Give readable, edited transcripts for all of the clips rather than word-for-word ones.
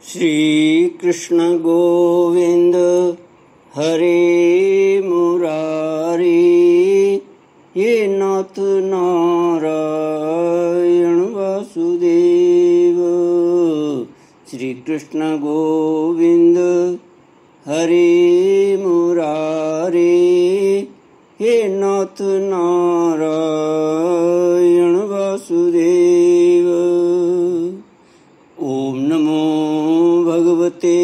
श्री कृष्ण गोविंद हरे मुरारी, ये नाथ नारायण वासुदेव। श्री कृष्ण गोविंद हरे मुरारी, हे नाथ नारायण वासुदेव। ओम नमो भगवते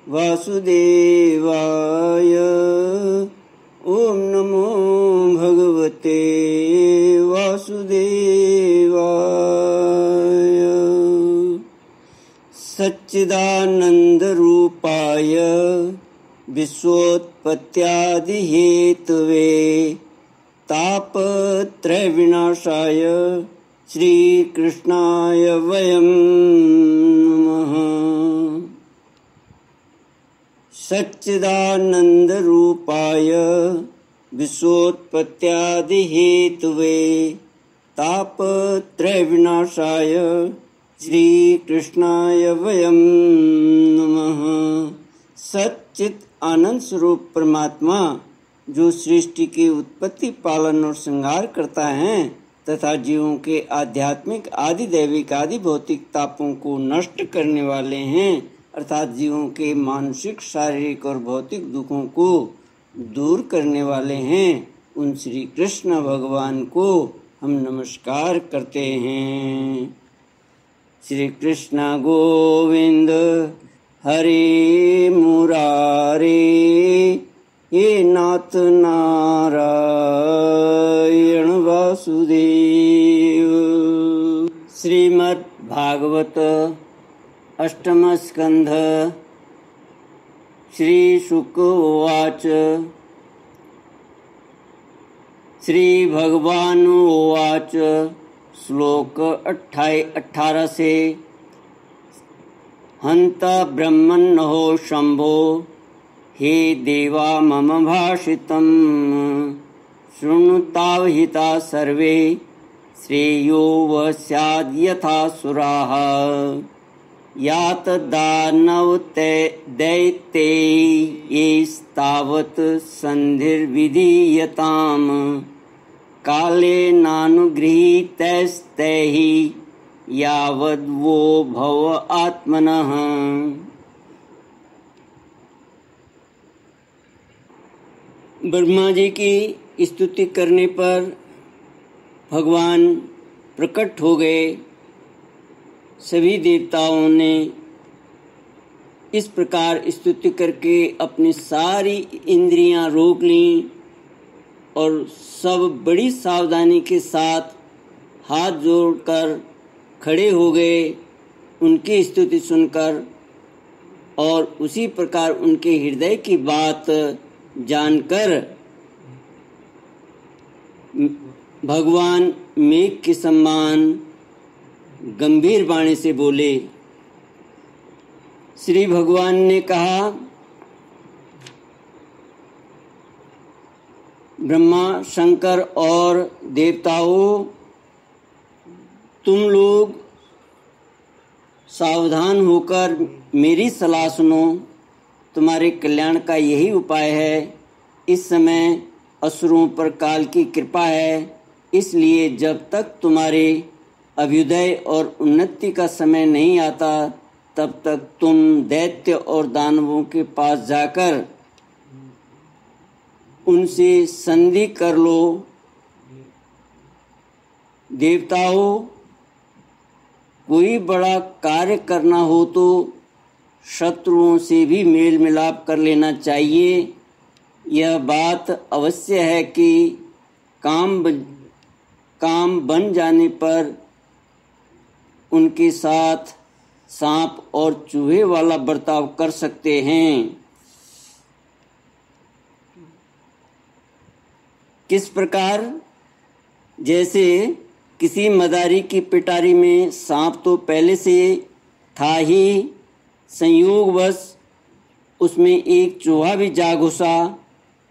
वासुदेवाय, ओम नमो भगवते वासुदेवाय। सच्चिदानंद रूपाय विश्वोत्पत्त्यादि हेतवे, तापत्रय विनाशाय श्री कृष्णाय वयं नमः। सच्चिदानंद रूपाय विश्वोत्पत्त्यादि हेतवे, तापत्रय विनाशाय श्री कृष्णाय वयं नमः। सच्चित आनंद स्वरूप परमात्मा जो सृष्टि की उत्पत्ति, पालन और श्रृंगार करता है तथा जीवों के आध्यात्मिक, आदि दैविक, आदि भौतिक तापों को नष्ट करने वाले हैं, अर्थात जीवों के मानसिक, शारीरिक और भौतिक दुखों को दूर करने वाले हैं, उन श्री कृष्ण भगवान को हम नमस्कार करते हैं। श्री कृष्ण गोविंद हरे मुरारी, ये नाथ नारायण वासुदेव। श्रीमद् भागवत अष्टम स्कंध। श्री शुक उवाच। श्री भगवान उवाच। श्लोक 18 से। हंत ब्रह्मन्नहो शंभो, हे देवा मम भाषितं, शृणुतावहिता सर्वे, श्रेयो व स्याद् यथा सुराः। यात दानव दैत्यैस्तावत् संधिर्विधीयताम्, कालेनानुगृहीतैस्तैः यावद्वो भव आत्मनः। ब्रह्मा जी की स्तुति करने पर भगवान प्रकट हो गए। सभी देवताओं ने इस प्रकार स्तुति करके अपनी सारी इंद्रियां रोक लीं और सब बड़ी सावधानी के साथ हाथ जोड़कर खड़े हो गए उनकी स्तुति सुनकर, और उसी प्रकार उनके हृदय की बात जानकर भगवान मेघ के समान गंभीर वाणी से बोले। श्री भगवान ने कहा, ब्रह्मा, शंकर और देवताओं, तुम लोग सावधान होकर मेरी सलाह सुनो। तुम्हारे कल्याण का यही उपाय है। इस समय असुरों पर काल की कृपा है, इसलिए जब तक तुम्हारे अभ्युदय और उन्नति का समय नहीं आता, तब तक तुम दैत्य और दानवों के पास जाकर उनसे संधि कर लो। देवताओं, कोई बड़ा कार्य करना हो तो शत्रुओं से भी मेल मिलाप कर लेना चाहिए। यह बात अवश्य है कि काम बन जाने पर उनके साथ सांप और चूहे वाला बर्ताव कर सकते हैं। किस प्रकार? जैसे किसी मदारी की पिटारी में सांप तो पहले से था ही, संयोगवश उसमें एक चूहा भी जा घुसा।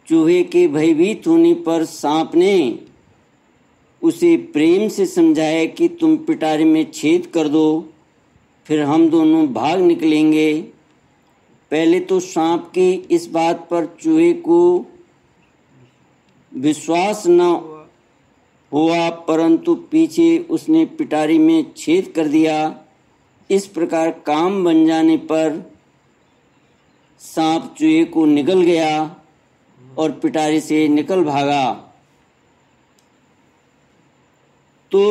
चूहे के भयभीत होने पर सांप ने उसे प्रेम से समझाया कि तुम पिटारी में छेद कर दो। फिर हम दोनों भाग निकलेंगे। पहले तो सांप की इस बात पर चूहे को विश्वास न हुआ, परंतु पीछे उसने पिटारी में छेद कर दिया। इस प्रकार काम बन जाने पर सांप चूहे को निगल गया और पिटारी से निकल भागा। तो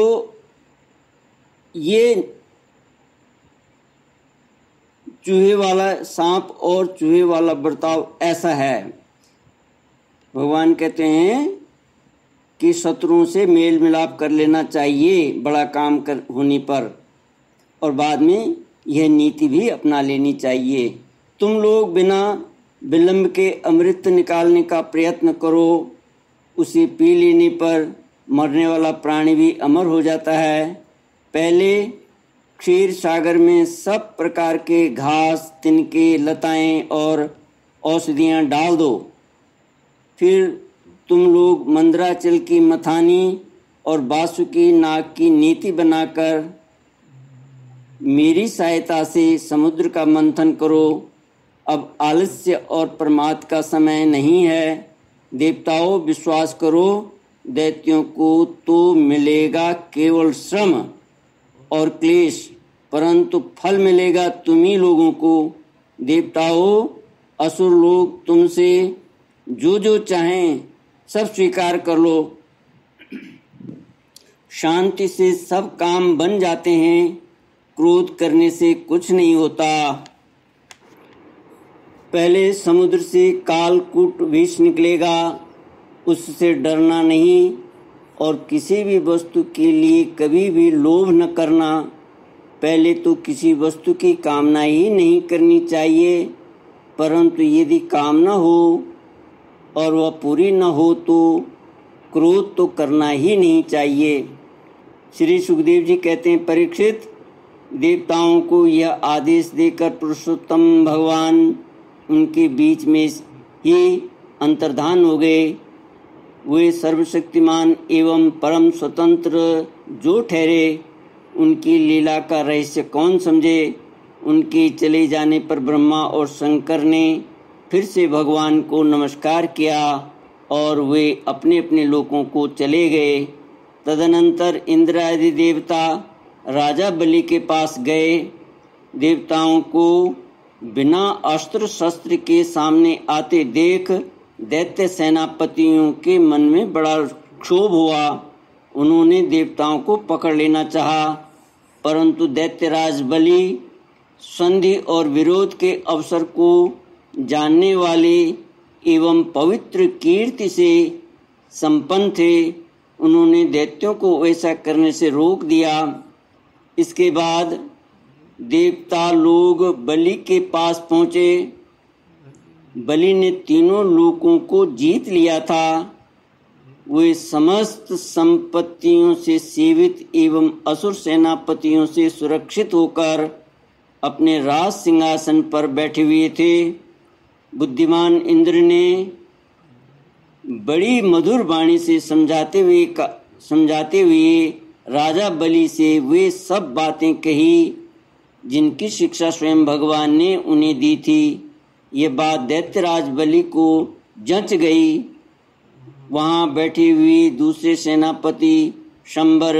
ये चूहे वाला सांप और चूहे वाला बर्ताव ऐसा है। भगवान कहते हैं कि शत्रुओं से मेल मिलाप कर लेना चाहिए बड़ा काम कर होने पर, और बाद में यह नीति भी अपना लेनी चाहिए। तुम लोग बिना विलंब के अमृत निकालने का प्रयत्न करो। उसे पी लेने पर मरने वाला प्राणी भी अमर हो जाता है। पहले क्षीर सागर में सब प्रकार के घास, तिनके, लताएं और औषधियां डाल दो। फिर तुम लोग मंदराचल की मथानी और बासुकी नाग की नीति बनाकर मेरी सहायता से समुद्र का मंथन करो। अब आलस्य और प्रमाद का समय नहीं है। देवताओं, विश्वास करो, दैत्यों को तो मिलेगा केवल श्रम और क्लेश, परंतु फल मिलेगा तुम्ही लोगों को। देवताओं, असुर लोग तुमसे जो जो चाहें सब स्वीकार कर लो। शांति से सब काम बन जाते हैं। क्रोध करने से कुछ नहीं होता। पहले समुद्र से कालकूट विष निकलेगा, उससे डरना नहीं। और किसी भी वस्तु के लिए कभी भी लोभ न करना। पहले तो किसी वस्तु की कामना ही नहीं करनी चाहिए, परंतु यदि कामना हो और वह पूरी न हो तो क्रोध तो करना ही नहीं चाहिए। श्री सुखदेव जी कहते हैं, परीक्षित, देवताओं को यह आदेश देकर पुरुषोत्तम भगवान उनके बीच में ही अंतर्धान हो गए। वे सर्वशक्तिमान एवं परम स्वतंत्र जो ठहरे, उनकी लीला का रहस्य कौन समझे। उनके चले जाने पर ब्रह्मा और शंकर ने फिर से भगवान को नमस्कार किया और वे अपने अपने लोकों को चले गए। तदनंतर इंद्र आदि देवता राजा बलि के पास गए। देवताओं को बिना अस्त्र शस्त्र के सामने आते देख दैत्य सेनापतियों के मन में बड़ा क्षोभ हुआ। उन्होंने देवताओं को पकड़ लेना चाहा, परंतु दैत्यराज बलि संधि और विरोध के अवसर को जानने वाले एवं पवित्र कीर्ति से संपन्न थे। उन्होंने दैत्यों को वैसा करने से रोक दिया। इसके बाद देवता लोग बलि के पास पहुँचे। बलि ने तीनों लोकों को जीत लिया था। वे समस्त संपत्तियों से सेवित एवं असुर सेनापतियों से सुरक्षित होकर अपने राज सिंहासन पर बैठे हुए थे। बुद्धिमान इंद्र ने बड़ी मधुर वाणी से समझाते हुए राजा बलि से वे सब बातें कही जिनकी शिक्षा स्वयं भगवान ने उन्हें दी थी। ये बात दैत्यराज बलि को जंच गई। वहाँ बैठी हुई दूसरे सेनापति शंबर,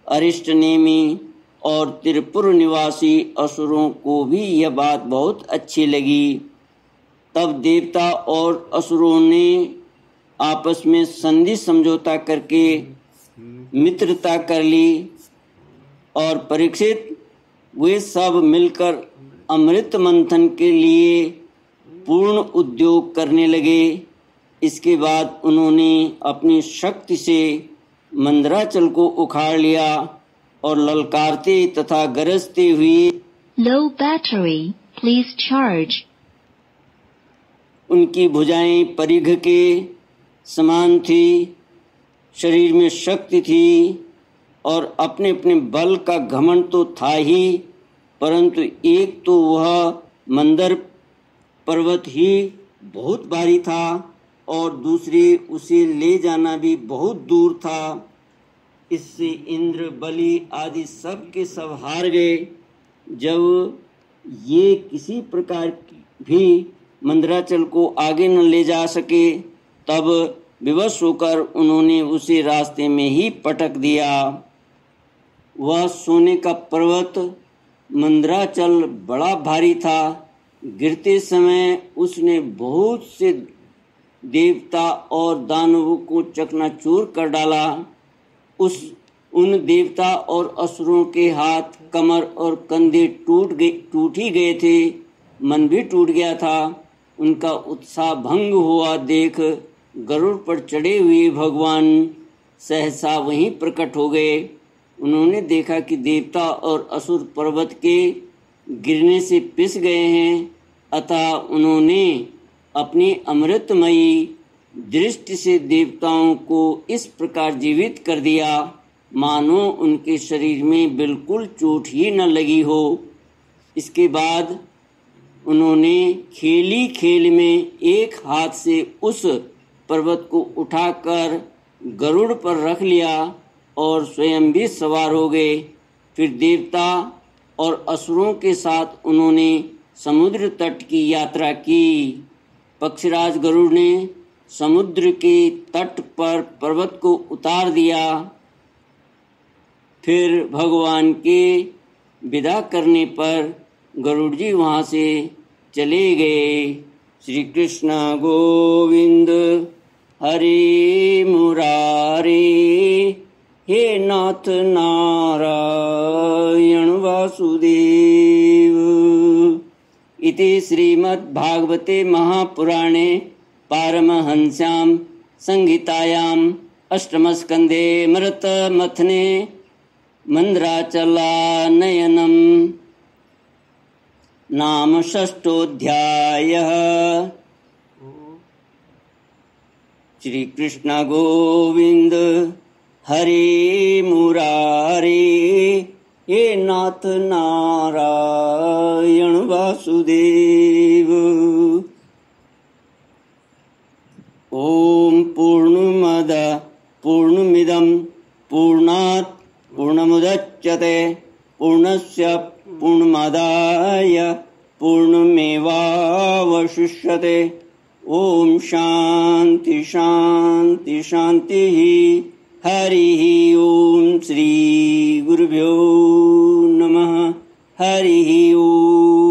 अरिष्टनेमी और त्रिपुर निवासी असुरों को भी यह बात बहुत अच्छी लगी। तब देवता और असुरों ने आपस में संधि समझौता करके मित्रता कर ली। और परीक्षित, वे सब मिलकर अमृत मंथन के लिए पूर्ण उद्योग करने लगे। इसके बाद उन्होंने अपनी शक्ति से मंदराचल को उखाड़ लिया और ललकारते तथा गरजते हुए Low battery, please charge. उनकी भुजाएं परिघ के समान थी, शरीर में शक्ति थी और अपने अपने बल का घमंड तो था ही, परंतु एक तो वह मंदर पर्वत ही बहुत भारी था और दूसरे उसे ले जाना भी बहुत दूर था। इससे इंद्र, बलि आदि सब के सब हार गए। जब ये किसी प्रकार भी मंदराचल को आगे न ले जा सके, तब विवश होकर उन्होंने उसे रास्ते में ही पटक दिया। वह सोने का पर्वत मंदराचल बड़ा भारी था। गिरते समय उसने बहुत से देवता और दानवों को चकनाचूर कर डाला। उन देवता और असुरों के हाथ, कमर और कंधे टूट ही गए थे। मन भी टूट गया था। उनका उत्साह भंग हुआ देख गरुड़ पर चढ़े हुए भगवान सहसा वहीं प्रकट हो गए। उन्होंने देखा कि देवता और असुर पर्वत के गिरने से पिस गए हैं, अतः उन्होंने अपनी अमृतमयी दृष्टि से देवताओं को इस प्रकार जीवित कर दिया मानो उनके शरीर में बिल्कुल चोट ही न लगी हो। इसके बाद उन्होंने खेली खेल में एक हाथ से उस पर्वत को उठाकर गरुड़ पर रख लिया और स्वयं भी सवार हो गए। फिर देवता और असुरों के साथ उन्होंने समुद्र तट की यात्रा की। पक्षीराज गरुड़ ने समुद्र के तट पर पर्वत को उतार दिया। फिर भगवान के विदा करने पर गरुड़ जी वहाँ से चले गए। श्री कृष्ण गोविंद हरे मुरारे, हे नाथ नारायण वासुदेव। इति श्रीमद्भागवते महापुराणे पारमहंस्यां संहितायां अष्टमस्कन्धे मृतमथने मंदराचलानयनम् नाम षष्ठोऽध्यायः। श्री कृष्ण गोविंद हरे मुरारे, हे नाथ नारायण वासुदेव। ओम पूर्णमद पूर्णमिदं पूर्णात् पूर्णमुदच्यते पूर्णस्य पूर्णमादाय पूर्णमेवावशिष्यते। ओम शांति शांति शांतिः। हरिः ओम। श्री गुरुभ्यो नमः। हरिः ओम।